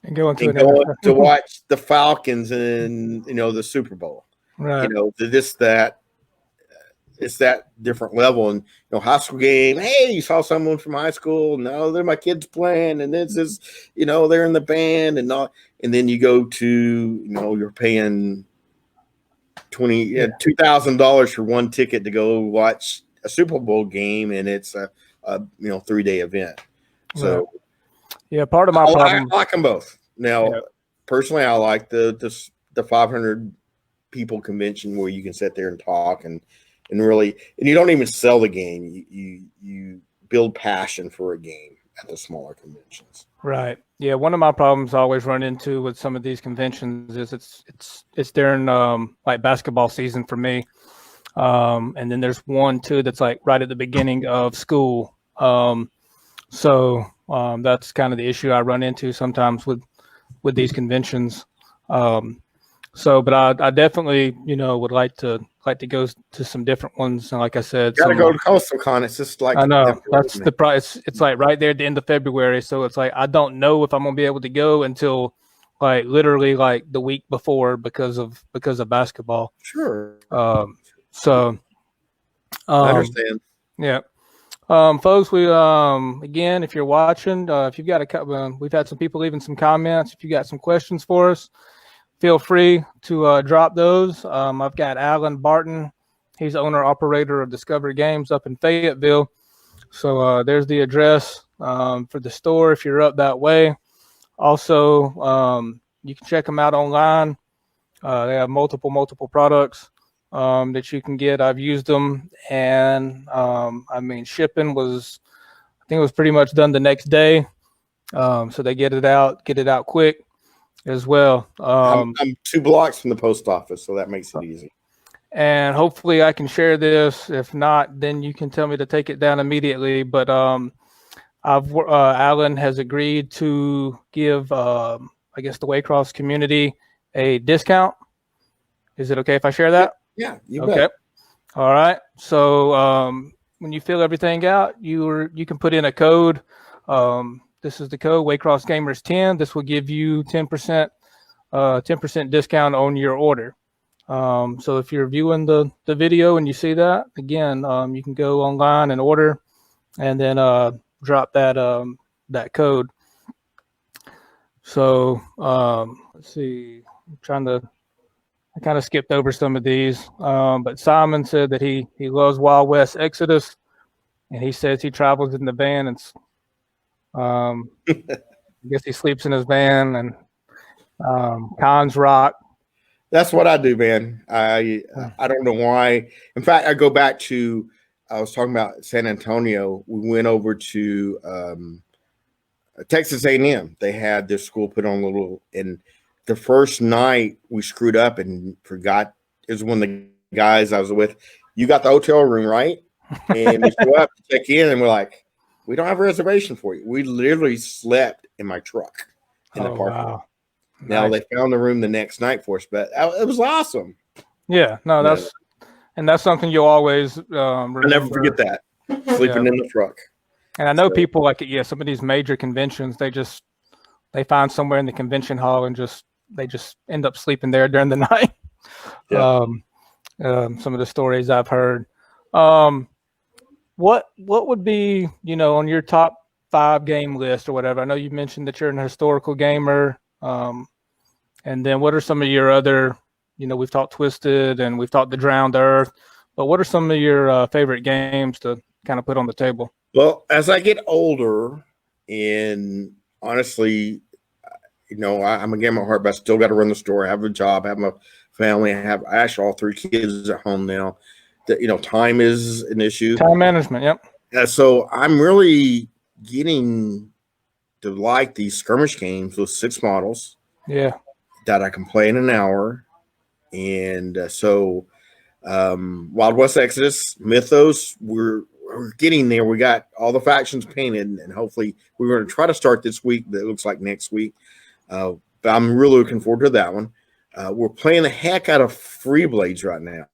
and going to watch the Falcons and, the Super Bowl. Right. It's that different level. And, high school game, hey, you saw someone from high school. No, they're my kids playing. And this is, they're in the band and all. And then you go to, you're paying $2,000 for one ticket to go watch a Super Bowl game, and it's a 3-day event. So part of my problem, I like them both. Now, personally, I like the 500 people convention where you can sit there and talk and really, and you don't even sell the game. You build passion for a game at the smaller conventions. Right. Yeah. One of my problems I always run into with some of these conventions is it's during like basketball season for me. And then there's one too that's like right at the beginning of school. So that's kind of the issue I run into sometimes with these conventions. But I definitely, would like to go to some different ones. And like I said, gotta go to Coastal Con. It's just like, I know that's the price. It's like right there at the end of February. So it's like, I don't know if I'm going to be able to go until like literally like the week before because of basketball. Sure. I understand. Yeah. Folks, we again, if you're watching, if you've got we've had some people leaving some comments. If you got some questions for us, feel free to drop those. I've got Alan Barton. He's owner operator of Discover Games up in Fayetteville. So there's the address for the store if you're up that way. Also, You can check them out online. They have multiple products that you can get. I've used them, and I mean, shipping was, I think it was pretty much done the next day. So they get it out quick as well. I'm 2 blocks from the post office, so that makes it easy. And hopefully I can share this. If not, then you can tell me to take it down immediately. But Alan has agreed to give, I guess, the Waycross community a discount. Is it okay if I share that? Yeah, you okay. bet. All right. So when you fill everything out, you can put in a code. This is the code WaycrossGamers 10. This will give you 10% discount on your order. So if you're viewing the video and you see that, again, you can go online and order, and then drop that code. So let's see. I kind of skipped over some of these, but Simon said that he loves Wild West Exodus, and he says he travels in the van, and I guess he sleeps in his van, and Cons Rock. That's what I do, man. I don't know why. In fact, I go back to, I was talking about San Antonio. We went over to Texas A&M. They had their school put on a little, and the first night we screwed up and forgot. It was one of the guys I was with. You got the hotel room, right? And we show up to check in, and we're like, we don't have a reservation for you. We literally slept in my truck in the parking lot. Now they found the room the next night for us, but it was awesome. Yeah, no, that's something you'll always remember. I'll never forget that, sleeping in the truck. And I know people like some of these major conventions, they find somewhere in the convention hall and they just end up sleeping there during the night. Yeah. Some of the stories I've heard. What would be, on your top 5 game list or whatever? I know you mentioned that you're an historical gamer. And then what are some of your other, we've talked Twisted and we've talked The Drowned Earth, but what are some of your favorite games to kind of put on the table? Well, as I get older, and honestly, I'm a gamer at heart, but I still got to run the store. I have a job, I have my family. I have actually all 3 kids at home now. That time is an issue. Time management, yep. So I'm really getting to like these skirmish games with 6 models. Yeah. That I can play in an hour. And so Wild West Exodus, Mythos, we're getting there. We got all the factions painted, and hopefully we're going to try to start this week, but it looks like next week. But I'm really looking forward to that one. We're playing the heck out of Free Blades right now.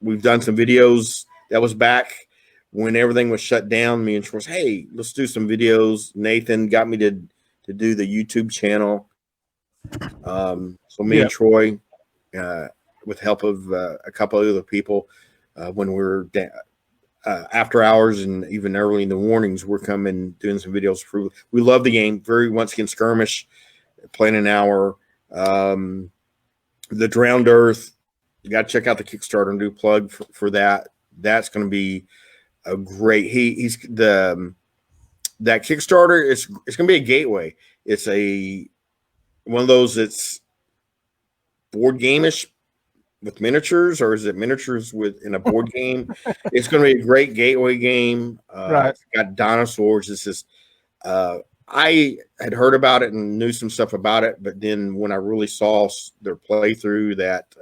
We've done some videos. That was back when everything was shut down. Me and Troy, hey, let's do some videos. Nathan got me to do the YouTube channel. So me and Troy, with help of a couple of other people, when we're after hours and even early in the mornings, we're coming doing some videos. We love the game. Once again, skirmish, playing an hour. The Drowned Earth, you got to check out the Kickstarter and do plug for that. That's going to be a great. That Kickstarter it's going to be a gateway. It's one of those that's board game-ish with miniatures, or is it miniatures in a board game? It's going to be a great gateway game. Right. It's got dinosaurs. This is I had heard about it and knew some stuff about it, but then when I really saw their playthrough that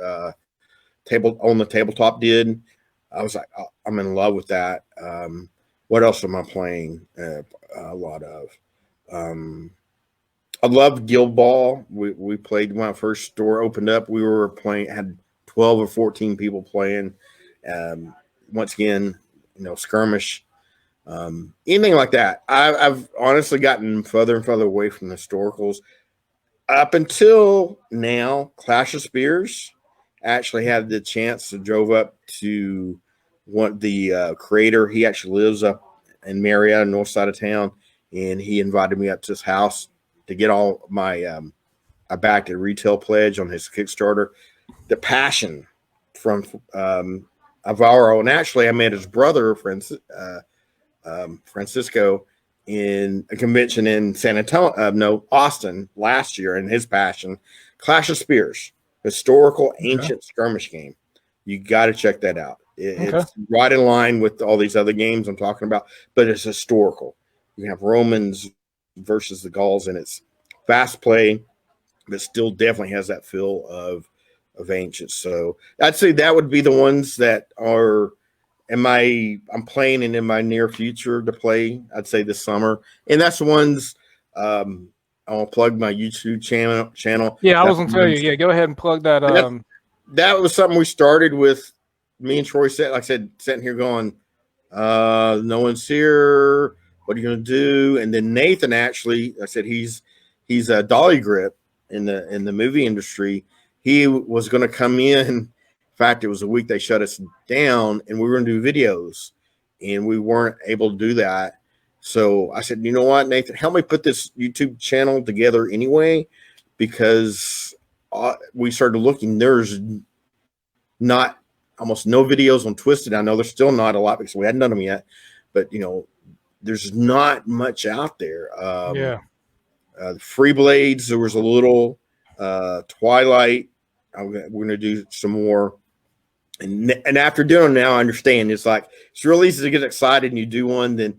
the tabletop did, I was like, oh, I'm in love with that. What else am I playing? A lot of. I love Guild Ball. We played when our first store opened up. We were playing, had 12 or 14 people playing. Once again, skirmish, anything like that. I've honestly gotten further and further away from historicals. Up until now, Clash of Spears. Actually had the chance to drove up to the creator. He actually lives up in Marietta, north side of town, and he invited me up to his house to get all my I backed a retail pledge on his Kickstarter. The passion from Alvaro, and actually I met his brother, Francisco, in a convention in Austin last year, and his passion, Clash of Spears, historical ancient skirmish game. You got to check that out. It's right in line with all these other games I'm talking about, but it's historical. You have Romans versus the Gauls, and it's fast play, but still definitely has that feel of ancient. So I'd say that would be the ones that are I'm playing and in my near future to play, I'd say this summer. And that's the ones I'll plug my YouTube channel. Yeah, I was gonna tell you. Yeah, go ahead and plug that. That was something we started with. Me and Troy said, like I said, sitting here going, no one's here. What are you gonna do? And then Nathan actually, I said he's a dolly grip in the movie industry. He was gonna come in. In fact, it was a week they shut us down, and we were gonna do videos, and we weren't able to do that. So I said, you know what, Nathan, help me put this YouTube channel together anyway, because we started looking. There's not almost no videos on Twisted. I know there's still not a lot because we hadn't done them yet, but there's not much out there. Free Blades, there was a little. Twilight, we're gonna do some more. And after doing them now, I understand it's real easy to get excited and you do one, then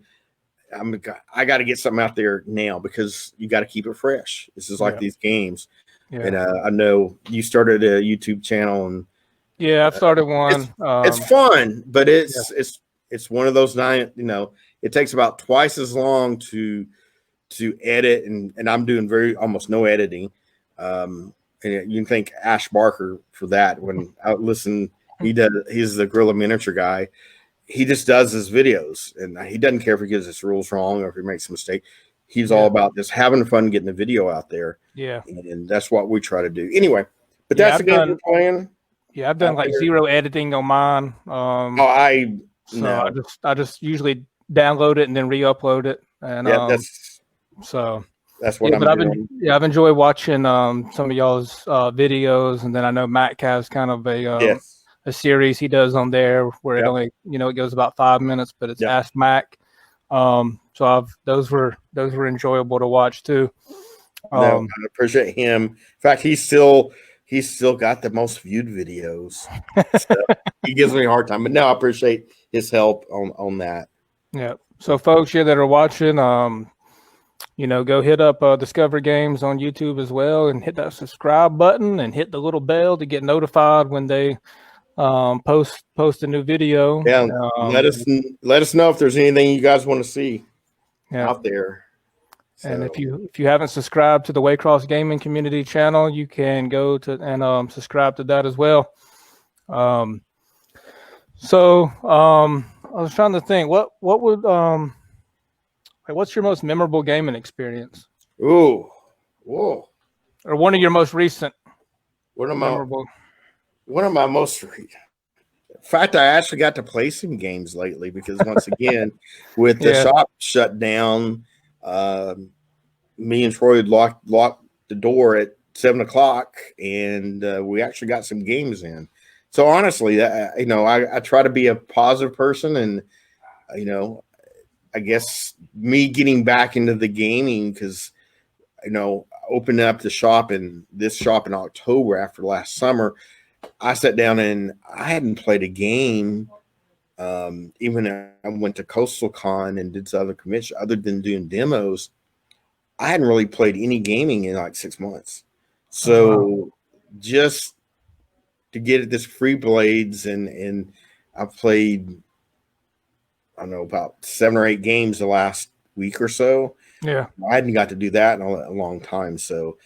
I got to get something out there now because you got to keep it fresh. This is like these games. And I know you started a YouTube channel, and I've started one. It's fun, but it's one of those it takes about twice as long to edit, and I'm doing almost no editing. And you can thank Ash Barker for that. When I listen, he's the Gorilla Miniature guy. He just does his videos, and he doesn't care if he gets his rules wrong or if he makes a mistake. He's all about just having fun getting the video out there. Yeah. And that's what we try to do. Anyway, but that's the game we're playing. Yeah, I've done zero editing on mine. I just usually download it and then re-upload it. And that's what I'm doing. I've enjoyed watching some of y'all's videos, and then I know Mac has kind of a series he does on there where it only it goes about 5 minutes, but it's Ask Mac. So those were enjoyable to watch too. I appreciate him. In fact, he's still got the most viewed videos. So he gives me a hard time, but no, I appreciate his help on that. Yeah. So folks that are watching, go hit up Discover Games on YouTube as well, and hit that subscribe button and hit the little bell to get notified when they post a new video. Yeah. Let us know if there's anything you guys want to see out there. So. And if you haven't subscribed to the Waycross Gaming Community channel, you can go to and subscribe to that as well. I was trying to think what would what's your most memorable gaming experience? Ooh, whoa! Or one of your most recent? One of my most. In fact, I actually got to play some games lately because once again, with the shop shut down, me and Troy locked the door at 7:00, and we actually got some games in. So honestly, I try to be a positive person, and I guess me getting back into the gaming because opening up this shop in October after last summer, I sat down and I hadn't played a game. Even I went to Coastal Con and did some other convention other than doing demos. I hadn't really played any gaming in like 6 months. So just to get at this Free Blades and I've played, I don't know, about 7 or 8 games the last week or so. Yeah. I hadn't got to do that in a long time. So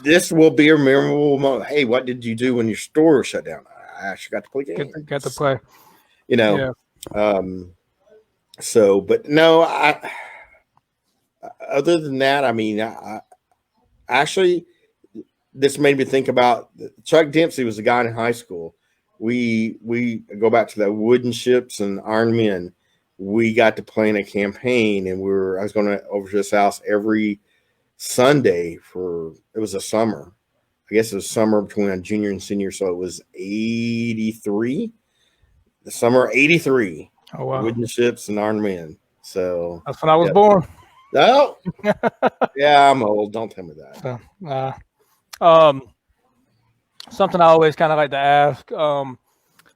this will be a memorable moment. Hey, what did you do when your store was shut down? I actually got to play games. Got to play. So, but no, other than that, I mean, I actually, this made me think about Chuck Dempsey was a guy in high school. We go back to the wooden ships and Iron Men. We got to play in a campaign, and I was going over to his house every Sunday it was a summer. I guess it was summer between a junior and senior. So it was 83, the summer 83. Oh, wow. Wooden ships and Iron Men. So that's when I was born. No. Yeah, I'm old. Don't tell me that. So, something I always kind of like to ask.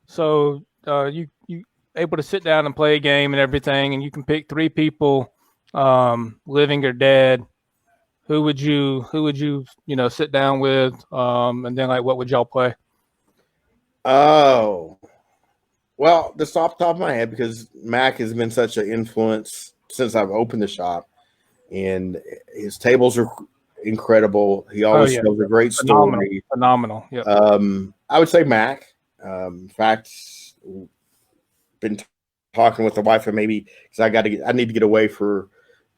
So you able to sit down and play a game and everything, and you can pick 3 people, living or dead. Who would you sit down with, and then like what would y'all play? Oh, well, just off the top of my head, because Mac has been such an influence since I've opened the shop, and his tables are incredible. He always tells a great story. Phenomenal. Yeah. I would say Mac. In fact, been talking with the wife, and maybe because I need to get away for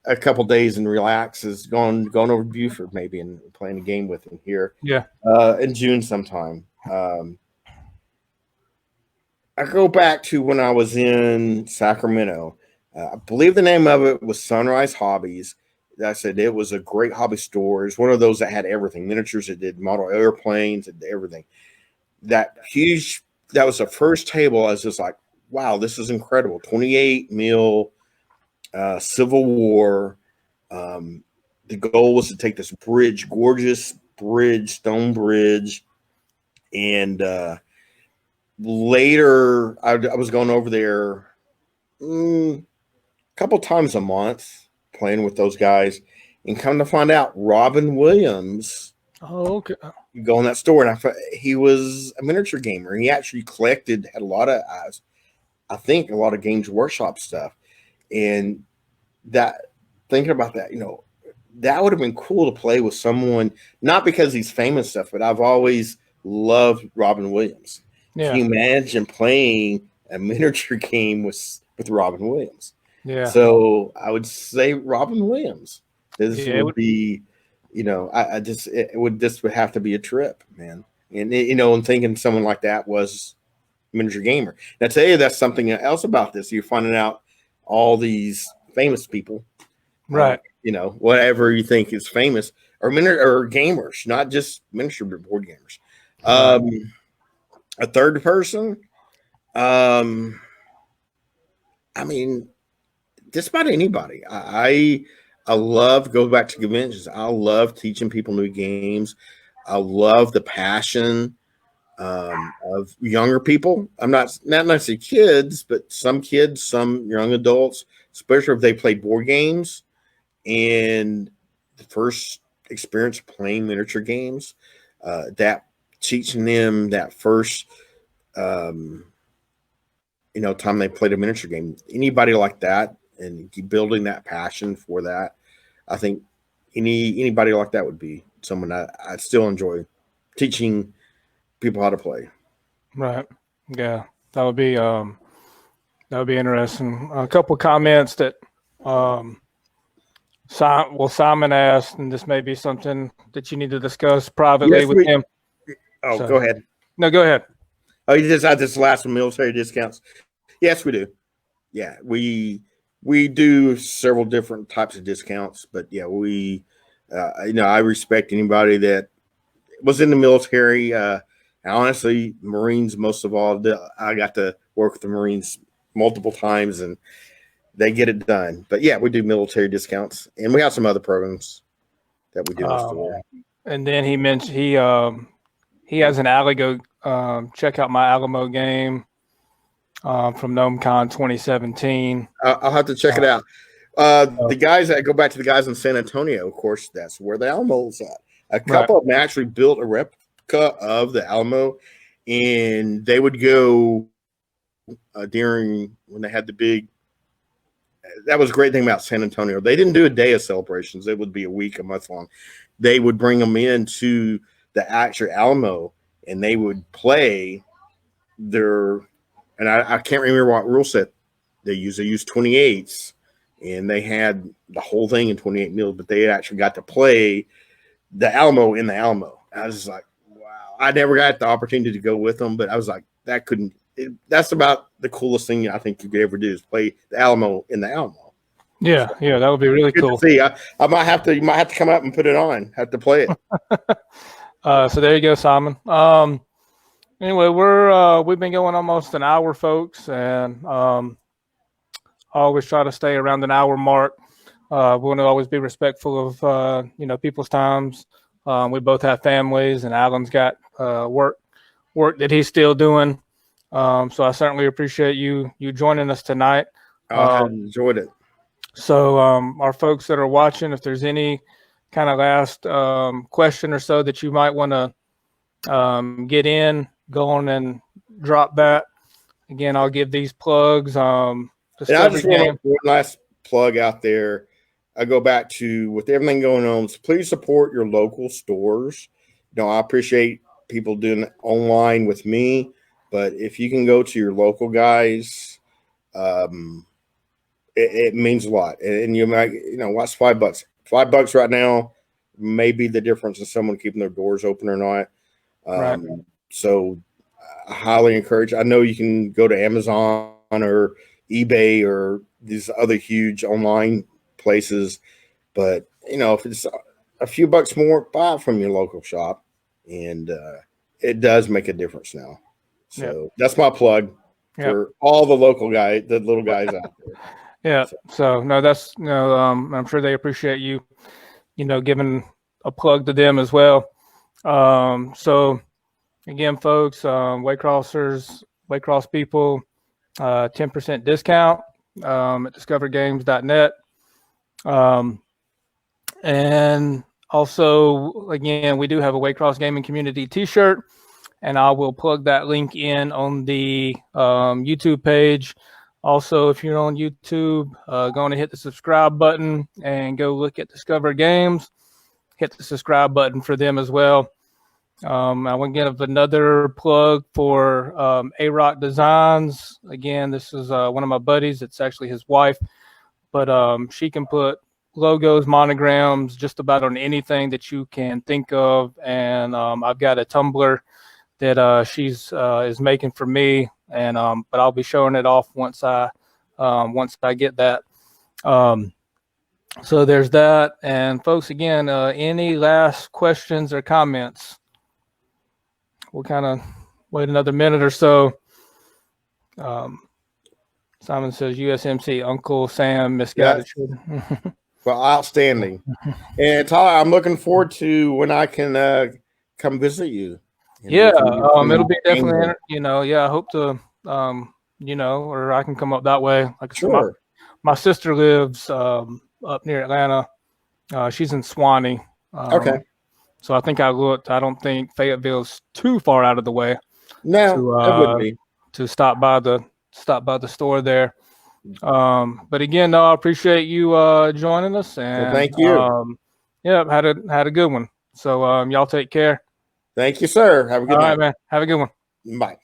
a couple days and relax. Is going over to Buford maybe and playing a game with him here. Yeah. In June sometime. I go back to when I was in Sacramento. I believe the name of it was Sunrise Hobbies. I said it was a great hobby store. It's one of those that had everything, miniatures. It did model airplanes and everything. That was the first table. I was just like, wow, this is incredible. 28 mil Civil War. The goal was to take this bridge, gorgeous bridge, stone bridge. And later, I was going over there a couple times a month, playing with those guys, and come to find out, Robin Williams. Oh, okay. You go in that store, and he was a miniature gamer. He actually had a lot of, I think, a lot of Games Workshop stuff. And thinking about that, that would have been cool to play with someone, not because he's famous stuff, but I've always loved Robin Williams. Yeah. Can you imagine playing a miniature game with Robin Williams? Yeah. So I would say Robin Williams. This would be, it would have to be a trip, man. And and thinking someone like that was a miniature gamer. And I tell you, that's something else about this. You're finding out all these famous people, right? Whatever you think is famous, or gamers, not just miniature board gamers. A third person, I mean, just about anybody. I love go back to conventions. I love teaching people new games. I love the passion of younger people. I'm not necessarily kids, but some kids, some young adults, especially if they play board games and the first experience playing miniature games, that teaching them that first time they played a miniature game. Anybody like that, and keep building that passion for that, I think anybody like that would be someone I still enjoy teaching people how to play. Right. Yeah, that would be interesting. A couple of comments that Simon asked, and this may be something that you need to discuss privately with him. Oh, go ahead. No, go ahead. Oh, you just had this last one, military discounts. Yes, we do. Yeah, we do several different types of discounts, but yeah, I respect anybody that was in the military. Honestly, Marines, most of all, I got to work with the Marines multiple times, and they get it done. But yeah, we do military discounts, and we have some other programs that we do in the store. And then he mentioned he has an Alamo. Check out my Alamo game from GnomeCon 2017. I'll have to check it out. The guys that go back to the guys in San Antonio, of course, that's where the Alamo's at. A couple of them actually built a replica of the Alamo, and they would go during when they had the big. That was a great thing about San Antonio. They didn't do a day of celebrations. It would be a week, a month long. They would bring them into the actual Alamo, and they would play their. And I can't remember what rule set they used. They used 28s, and they had the whole thing in 28 mils, but they actually got to play the Alamo in the Alamo. I was just like, wow. I never got the opportunity to go with them, but I was like, that's about the coolest thing I think you could ever do is play the Alamo in the Alamo. Yeah, so, yeah, that would be really cool. See, you might have to come up and put it on, have to play it. So there you go, Simon. Anyway, we've been going almost an hour, folks, and I always try to stay around an hour mark. We want to always be respectful of people's times. We both have families, and Alan's got work that he's still doing. So I certainly appreciate you joining us tonight. I enjoyed it. So our folks that are watching, if there's any kind of last question or so that you might want to get in, go on and drop that. Again, I'll give these plugs. I just want one last plug out there. I go back to, with everything going on, please support your local stores. I appreciate people doing it online with me, but if you can go to your local guys, it means a lot. And you might, what's $5? $5 right now may be the difference in someone keeping their doors open or not. Right. So I highly encourage. I know you can go to Amazon or eBay or these other huge online places, but if it's a few bucks more, buy it from your local shop, and it does make a difference now. So That's my plug for all the local guys, the little guys out there. Yeah. So no, that's I'm sure they appreciate you, giving a plug to them as well. So again, folks, Waycross people, 10% discount at discovergames.net. And also, again, we do have a Waycross Gaming Community T-shirt, and I will plug that link in on the YouTube page. Also, if you're on YouTube, go on and hit the subscribe button and go look at Discover Games. Hit the subscribe button for them as well. I want to give another plug for Arockk Designs. Again, this is one of my buddies. It's actually his wife, but she can put logos, monograms, just about on anything that you can think of. And I've got a tumbler that she's is making for me, and but I'll be showing it off once I get that. So there's that. And folks, again, any last questions or comments? We'll kind of wait another minute or so. Simon says USMC, Uncle Sam, misguided children. Well, outstanding. And Tyler, I'm looking forward to when I can come visit you. It'll be definitely, I hope to, or I can come up that way. Like sure. My sister lives up near Atlanta. She's in Swanee. Okay. So I think I looked. I don't think Fayetteville's too far out of the way. No, it would be. To stop by the store there. But again, no, I appreciate you joining us, and well, thank you. Had a good one. So y'all take care. Thank you, sir. Have a good night. All right, man. Have a good one. Bye.